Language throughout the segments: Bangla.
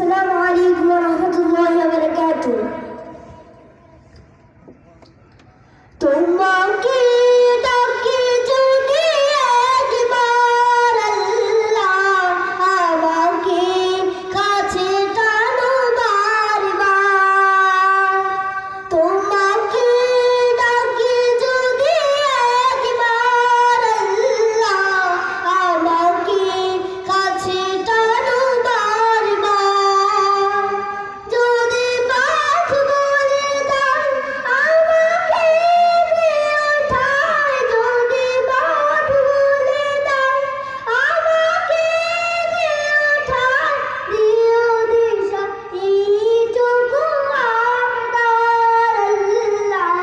আসসালামু আলাইকুম ওয়া রাহমাতুল্লাহি ওয়া বারাকাতুহু। তোমাকে ডাকি যদি একবার আল্লাহ, আমাকে কাছে টানো বারবার। তোমাকে ডাকি যদি একবার আল্লাহ, আমাকে কাছে টানো বারবার। যদি পথ বলে দাও আমাকে দিও ঠাঁই, যদি পথ বলে দাও আমাকে দিও ঠাঁই, দিও দিশা এইটুকু আবদার আল্লাহ,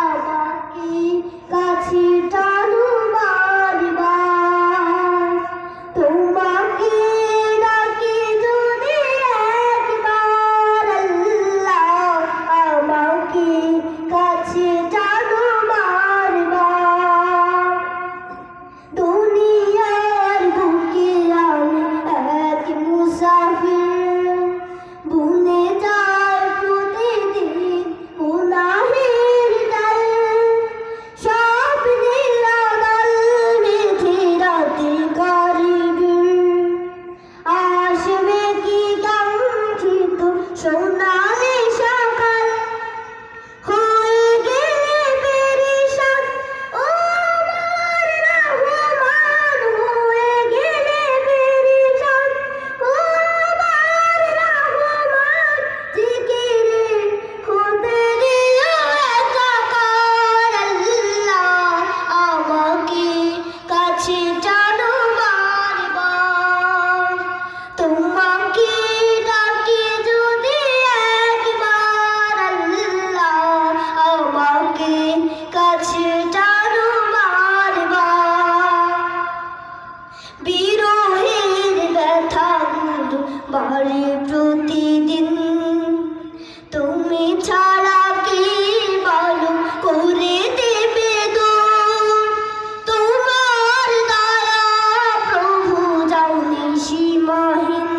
আমাকে কাছে টানো বারবার। তোমাকে ডাকি যদি একবার আল্লাহ, আমাকে কাছে টানো বারবার। দুনিয়ার বুকে আমি এক মুসাফির, বুনে যায় প্রতিদিন গুনাহের ডাল। স্বপ্নের আড়াল বেঁধে রাতে গরিবের, আসবে কি কাঙ্ক্ষিত সোনালি সকাল। হয়ে গেলে পেরেশান ও আমার রহমান, হয়ে গেলে পেরেশান ও আমার রহমান। জিকিরে হতে দিও একাকার আল্লাহ, আমাকে কাছে টানো বারবার। তোমাকে ডাকি যদি একবার আল্লাহ, আমাকে কাছে টানো বারবার। বিরহের ব্যথাগুলো বাড়ে প্রতিদিন, তুমি ছাড়া কে ভালো করে দেবে দূর। তোমার দয়া প্রভু জানি সীমাহীন,